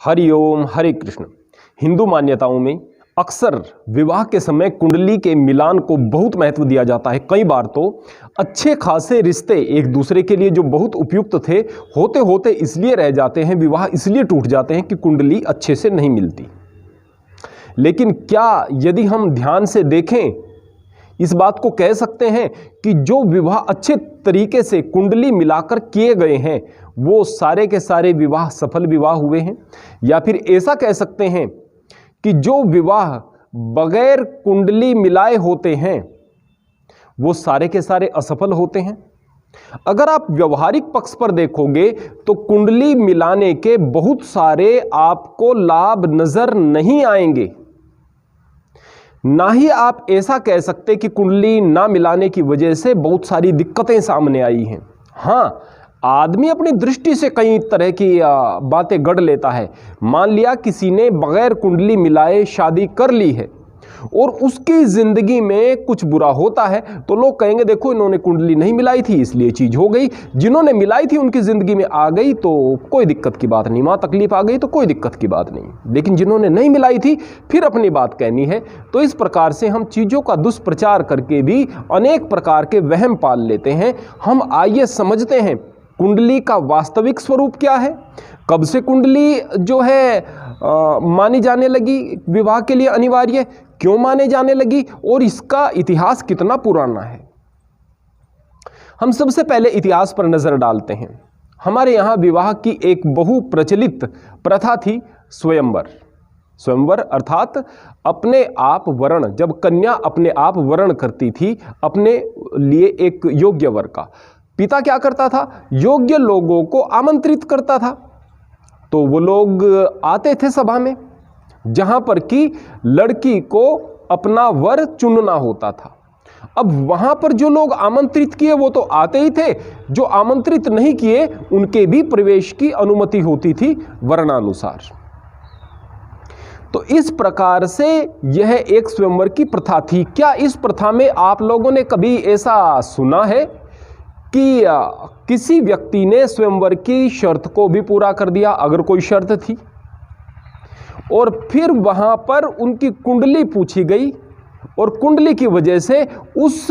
हरिओम हरे कृष्ण। हिंदू मान्यताओं में अक्सर विवाह के समय कुंडली के मिलान को बहुत महत्व दिया जाता है। कई बार तो अच्छे खासे रिश्ते एक दूसरे के लिए जो बहुत उपयुक्त थे होते होते इसलिए रह जाते हैं, विवाह इसलिए टूट जाते हैं कि कुंडली अच्छे से नहीं मिलती। लेकिन क्या यदि हम ध्यान से देखें, इस बात को कह सकते हैं कि जो विवाह अच्छे तरीके से कुंडली मिलाकर किए गए हैं वो सारे के सारे विवाह सफल विवाह हुए हैं? या फिर ऐसा कह सकते हैं कि जो विवाह बगैर कुंडली मिलाए होते हैं वो सारे के सारे असफल होते हैं? अगर आप व्यवहारिक पक्ष पर देखोगे तो कुंडली मिलाने के बहुत सारे आपको लाभ नजर नहीं आएंगे। ना ही आप ऐसा कह सकते कि कुंडली ना मिलाने की वजह से बहुत सारी दिक्कतें सामने आई हैं। हाँ, आदमी अपनी दृष्टि से कई तरह की बातें गढ़ लेता है। मान लिया किसी ने बगैर कुंडली मिलाए शादी कर ली है और उसकी जिंदगी में कुछ बुरा होता है तो लोग कहेंगे देखो इन्होंने कुंडली नहीं मिलाई थी इसलिए चीज हो गई, जिन्होंने मिलाई थी उनकी जिंदगी में आ गई तो कोई दिक्कत की बात नहीं, मां तकलीफ आ गई तो कोई दिक्कत की बात नहीं। लेकिन जिन्होंने नहीं मिलाई थी फिर अपनी बात कहनी है। तो इस प्रकार से हम चीजों का दुष्प्रचार करके भी अनेक प्रकार के वहम पाल लेते हैं। हम आइए समझते हैं कुंडली का वास्तविक स्वरूप क्या है, कब से कुंडली जो है मानी जाने लगी विवाह के लिए अनिवार्य, क्यों माने जाने लगी और इसका इतिहास कितना पुराना है। हम सबसे पहले इतिहास पर नजर डालते हैं। हमारे यहाँ विवाह की एक बहु प्रचलित प्रथा थी स्वयंवर। स्वयंवर अर्थात अपने आप वरण, जब कन्या अपने आप वरण करती थी अपने लिए एक योग्य वर का, पिता क्या करता था, योग्य लोगों को आमंत्रित करता था। तो वो लोग आते थे सभा में जहां पर कि लड़की को अपना वर चुनना होता था। अब वहां पर जो लोग आमंत्रित किए वो तो आते ही थे, जो आमंत्रित नहीं किए उनके भी प्रवेश की अनुमति होती थी वर्णानुसार। तो इस प्रकार से यह एक स्वयंवर की प्रथा थी। क्या इस प्रथा में आप लोगों ने कभी ऐसा सुना है कि किसी व्यक्ति ने स्वयंवर की शर्त को भी पूरा कर दिया, अगर कोई शर्त थी, और फिर वहां पर उनकी कुंडली पूछी गई और कुंडली की वजह से उस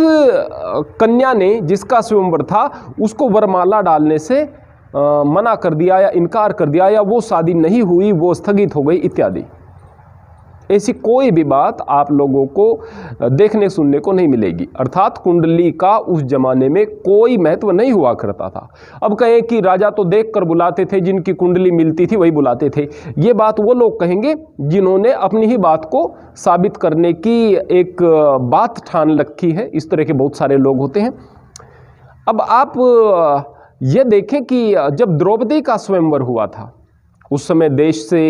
कन्या ने जिसका स्वयंवर था उसको वरमाला डालने से मना कर दिया या इनकार कर दिया या वो शादी नहीं हुई, वो स्थगित हो गई इत्यादि? ऐसी कोई भी बात आप लोगों को देखने सुनने को नहीं मिलेगी। अर्थात कुंडली का उस जमाने में कोई महत्व नहीं हुआ करता था। अब कहें कि राजा तो देख कर बुलाते थे, जिनकी कुंडली मिलती थी वही बुलाते थे, ये बात वो लोग कहेंगे जिन्होंने अपनी ही बात को साबित करने की एक बात ठान रखी है। इस तरह के बहुत सारे लोग होते हैं। अब आप ये देखें कि जब द्रौपदी का स्वयंवर हुआ था उस समय देश से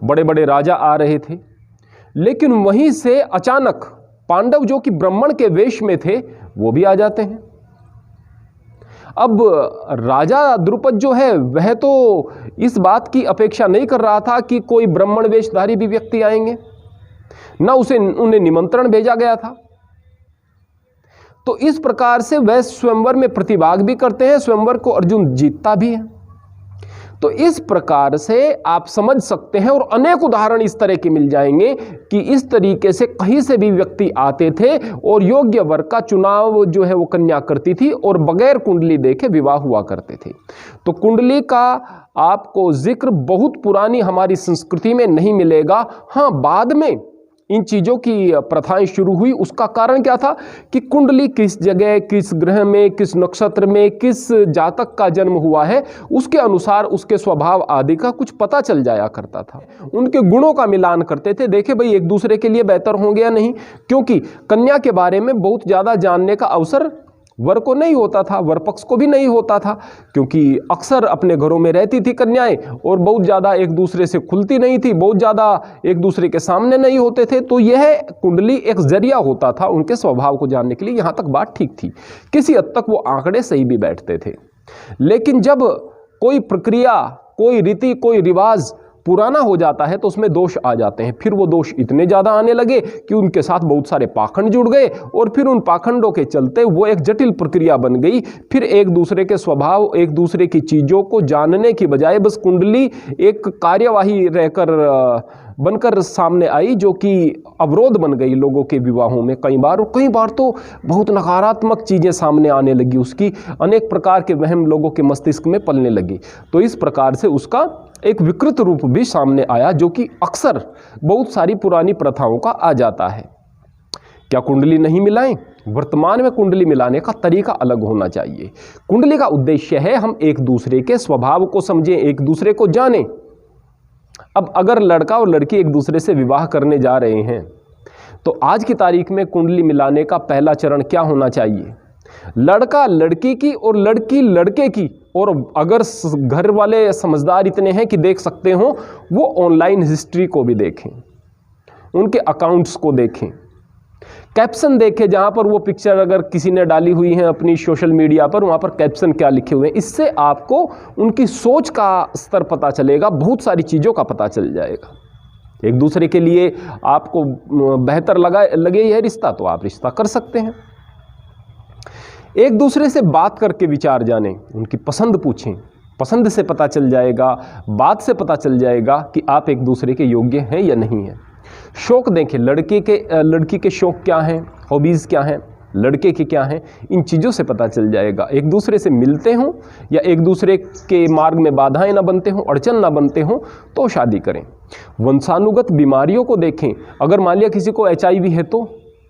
बड़े बड़े राजा आ रहे थे, लेकिन वहीं से अचानक पांडव जो कि ब्राह्मण के वेश में थे वो भी आ जाते हैं। अब राजा द्रुपद जो है वह तो इस बात की अपेक्षा नहीं कर रहा था कि कोई ब्राह्मण वेशधारी भी व्यक्ति आएंगे, ना उन्हें निमंत्रण भेजा गया था। तो इस प्रकार से वह स्वयंवर में प्रतिभाग भी करते हैं, स्वयंवर को अर्जुन जीतता भी है। तो इस प्रकार से आप समझ सकते हैं, और अनेक उदाहरण इस तरह के मिल जाएंगे कि इस तरीके से कहीं से भी व्यक्ति आते थे और योग्य वर का चुनाव जो है वो कन्या करती थी और बगैर कुंडली देखे विवाह हुआ करते थे। तो कुंडली का आपको जिक्र बहुत पुरानी हमारी संस्कृति में नहीं मिलेगा। हाँ, बाद में इन चीज़ों की प्रथाएं शुरू हुई। उसका कारण क्या था कि कुंडली किस जगह, किस ग्रह में, किस नक्षत्र में, किस जातक का जन्म हुआ है, उसके अनुसार उसके स्वभाव आदि का कुछ पता चल जाया करता था। उनके गुणों का मिलान करते थे, देखे भाई एक दूसरे के लिए बेहतर होंगे या नहीं, क्योंकि कन्या के बारे में बहुत ज़्यादा जानने का अवसर वर को नहीं होता था, वर पक्ष को भी नहीं होता था, क्योंकि अक्सर अपने घरों में रहती थी कन्याएं और बहुत ज़्यादा एक दूसरे से खुलती नहीं थी, बहुत ज़्यादा एक दूसरे के सामने नहीं होते थे। तो यह कुंडली एक जरिया होता था उनके स्वभाव को जानने के लिए। यहाँ तक बात ठीक थी, किसी हद तक वो आंकड़े सही भी बैठते थे। लेकिन जब कोई प्रक्रिया, कोई रीति, कोई रिवाज पुराना हो जाता है तो उसमें दोष आ जाते हैं। फिर वो दोष इतने ज़्यादा आने लगे कि उनके साथ बहुत सारे पाखंड जुड़ गए और फिर उन पाखंडों के चलते वो एक जटिल प्रक्रिया बन गई। फिर एक दूसरे के स्वभाव, एक दूसरे की चीज़ों को जानने की बजाय बस कुंडली एक कार्यवाही रहकर बनकर सामने आई, जो कि अवरोध बन गई लोगों के विवाहों में कई बार। और कई बार तो बहुत नकारात्मक चीज़ें सामने आने लगी, उसकी अनेक प्रकार के वहम लोगों के मस्तिष्क में पलने लगी। तो इस प्रकार से उसका एक विकृत रूप भी सामने आया, जो कि अक्सर बहुत सारी पुरानी प्रथाओं का आ जाता है। क्या कुंडली नहीं मिलाएं? वर्तमान में कुंडली मिलाने का तरीका अलग होना चाहिए। कुंडली का उद्देश्य है हम एक दूसरे के स्वभाव को समझें, एक दूसरे को जानें। अब अगर लड़का और लड़की एक दूसरे से विवाह करने जा रहे हैं तो आज की तारीख में कुंडली मिलाने का पहला चरण क्या होना चाहिए? लड़का लड़की की और लड़की लड़के की, और अगर घर वाले समझदार इतने हैं कि देख सकते हो, वो ऑनलाइन हिस्ट्री को भी देखें, उनके अकाउंट्स को देखें, कैप्शन देखें, जहाँ पर वो पिक्चर अगर किसी ने डाली हुई है अपनी सोशल मीडिया पर, वहाँ पर कैप्शन क्या लिखे हुए हैं। इससे आपको उनकी सोच का स्तर पता चलेगा, बहुत सारी चीज़ों का पता चल जाएगा। एक दूसरे के लिए आपको बेहतर लगे यह रिश्ता तो आप रिश्ता कर सकते हैं। एक दूसरे से बात करके विचार जानें, उनकी पसंद पूछें, पसंद से पता चल जाएगा, बात से पता चल जाएगा कि आप एक दूसरे के योग्य हैं या नहीं हैं। शौक देखें, लड़की के शौक क्या हैं, हॉबीज़ क्या हैं, लड़के के क्या हैं, इन चीज़ों से पता चल जाएगा। एक दूसरे से मिलते हों या एक दूसरे के मार्ग में बाधाएं ना बनते हों, अड़चन ना बनते हों तो शादी करें। वंशानुगत बीमारियों को देखें, अगर मान लिया किसी को HIV है तो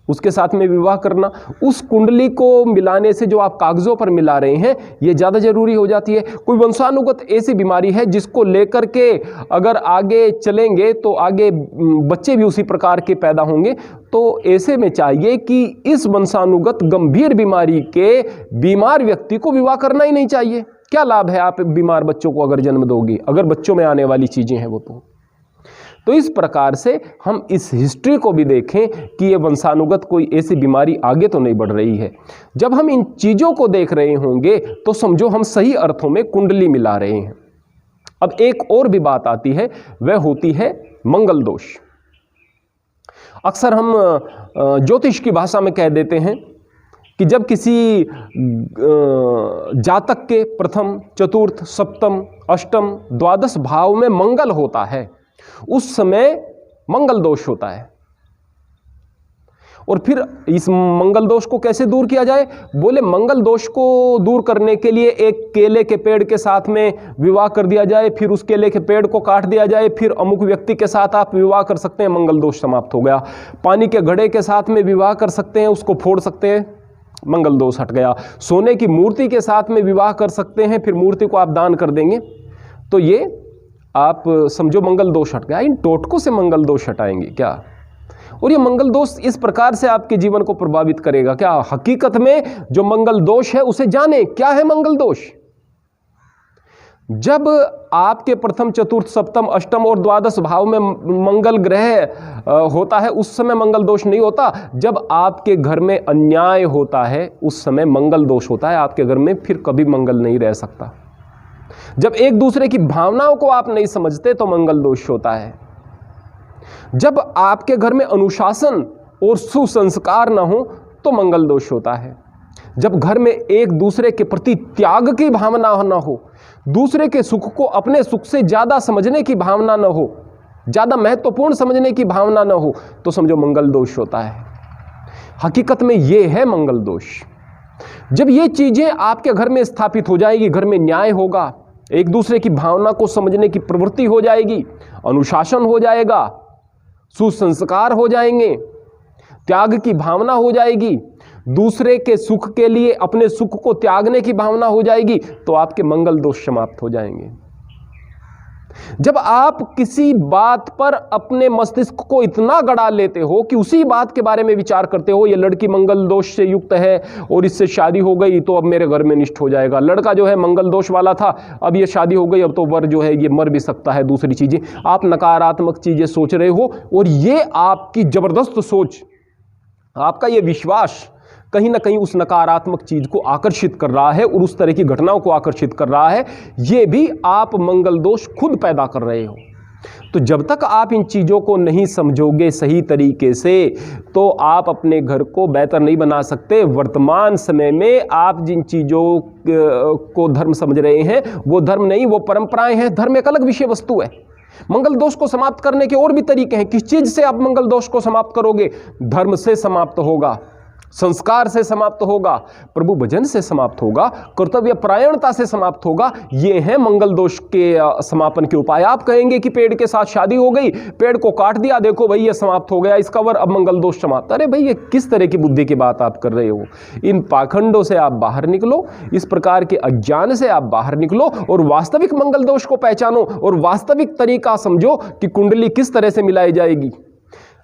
उसके साथ में विवाह करना, उस कुंडली को मिलाने से जो आप कागज़ों पर मिला रहे हैं ये ज़्यादा ज़रूरी हो जाती है। कोई वंशानुगत ऐसी बीमारी है जिसको लेकर के अगर आगे चलेंगे तो आगे बच्चे भी उसी प्रकार के पैदा होंगे, तो ऐसे में चाहिए कि इस वंशानुगत गंभीर बीमारी के बीमार व्यक्ति को विवाह करना ही नहीं चाहिए। क्या लाभ है आप बीमार बच्चों को अगर जन्म दोगे, अगर बच्चों में आने वाली चीज़ें हैं वो तो इस प्रकार से हम इस हिस्ट्री को भी देखें कि ये वंशानुगत कोई ऐसी बीमारी आगे तो नहीं बढ़ रही है। जब हम इन चीज़ों को देख रहे होंगे तो समझो हम सही अर्थों में कुंडली मिला रहे हैं। अब एक और भी बात आती है, वह होती है मंगल दोष। अक्सर हम ज्योतिष की भाषा में कह देते हैं कि जब किसी जातक के प्रथम, चतुर्थ, सप्तम, अष्टम, द्वादश भाव में मंगल होता है उस समय मंगल दोष होता है। और फिर इस मंगल दोष को कैसे दूर किया जाए? बोले मंगल दोष को दूर करने के लिए एक केले के पेड़ के साथ में विवाह कर दिया जाए, फिर उस केले के पेड़ को काट दिया जाए, फिर अमुक व्यक्ति के साथ आप विवाह कर सकते हैं, मंगल दोष समाप्त हो गया। पानी के घड़े के साथ में विवाह कर सकते हैं, उसको फोड़ सकते हैं, मंगल दोष हट गया। सोने की मूर्ति के साथ में विवाह कर सकते हैं, फिर मूर्ति को आप दान कर देंगे तो ये आप समझो मंगल दोष हट गया। इन टोटकों से मंगल दोष हटाएंगे क्या? और ये मंगल दोष इस प्रकार से आपके जीवन को प्रभावित करेगा क्या? हकीकत में जो मंगल दोष है उसे जाने, क्या है मंगल दोष। जब आपके प्रथम, चतुर्थ, सप्तम, अष्टम और द्वादश भाव में मंगल ग्रह होता है उस समय मंगल दोष नहीं होता। जब आपके घर में अन्याय होता है उस समय मंगल दोष होता है। आपके घर में फिर कभी मंगल नहीं रह सकता। जब एक दूसरे की भावनाओं को आप नहीं समझते तो मंगल दोष होता है। जब आपके घर में अनुशासन और सुसंस्कार ना हो तो मंगल दोष होता है। जब घर में एक दूसरे के प्रति त्याग की भावना ना हो, दूसरे के सुख को अपने सुख से ज़्यादा समझने की भावना ना हो, ज़्यादा महत्वपूर्ण समझने की भावना ना हो, तो समझो मंगल दोष होता है। हकीकत में ये है मंगल दोष। जब ये चीज़ें आपके घर में स्थापित हो जाएगी, घर में न्याय होगा, एक दूसरे की भावना को समझने की प्रवृत्ति हो जाएगी, अनुशासन हो जाएगा, सुसंस्कार हो जाएंगे, त्याग की भावना हो जाएगी, दूसरे के सुख के लिए अपने सुख को त्यागने की भावना हो जाएगी, तो आपके मंगल दोष समाप्त हो जाएंगे। जब आप किसी बात पर अपने मस्तिष्क को इतना गड़ा लेते हो कि उसी बात के बारे में विचार करते हो, ये लड़की मंगल दोष से युक्त है और इससे शादी हो गई तो अब मेरे घर में निष्ठ हो जाएगा, लड़का जो है मंगल दोष वाला था अब ये शादी हो गई, अब तो वर जो है ये मर भी सकता है, दूसरी चीज़ें, आप नकारात्मक चीज़ें सोच रहे हो। और ये आपकी ज़बरदस्त सोच, आपका ये विश्वास कहीं ना कहीं उस नकारात्मक चीज़ को आकर्षित कर रहा है और उस तरह की घटनाओं को आकर्षित कर रहा है। ये भी आप मंगल दोष खुद पैदा कर रहे हो। तो जब तक आप इन चीज़ों को नहीं समझोगे सही तरीके से, तो आप अपने घर को बेहतर नहीं बना सकते। वर्तमान समय में आप जिन चीज़ों को धर्म समझ रहे हैं, वो धर्म नहीं, वो परंपराएं हैं। धर्म एक अलग विषय वस्तु है। मंगल दोष को समाप्त करने के और भी तरीके हैं। किस चीज़ से आप मंगल दोष को समाप्त करोगे? धर्म से समाप्त होगा, संस्कार से समाप्त होगा, प्रभु भजन से समाप्त होगा, कर्तव्य परायणता से समाप्त होगा। ये हैं मंगल दोष के समापन के उपाय। आप कहेंगे कि पेड़ के साथ शादी हो गई, पेड़ को काट दिया, देखो भाई ये समाप्त हो गया, इसका वर अब मंगल दोष समाप्त। अरे भाई, ये किस तरह की बुद्धि की बात आप कर रहे हो? इन पाखंडों से आप बाहर निकलो, इस प्रकार के अज्ञान से आप बाहर निकलो और वास्तविक मंगल दोष को पहचानो और वास्तविक तरीका समझो कि कुंडली किस तरह से मिलाई जाएगी।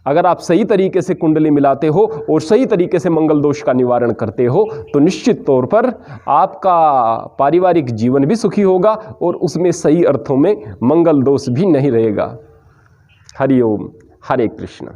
अगर आप सही तरीके से कुंडली मिलाते हो और सही तरीके से मंगल दोष का निवारण करते हो, तो निश्चित तौर पर आपका पारिवारिक जीवन भी सुखी होगा और उसमें सही अर्थों में मंगल दोष भी नहीं रहेगा। हरि ओम, हरे कृष्ण।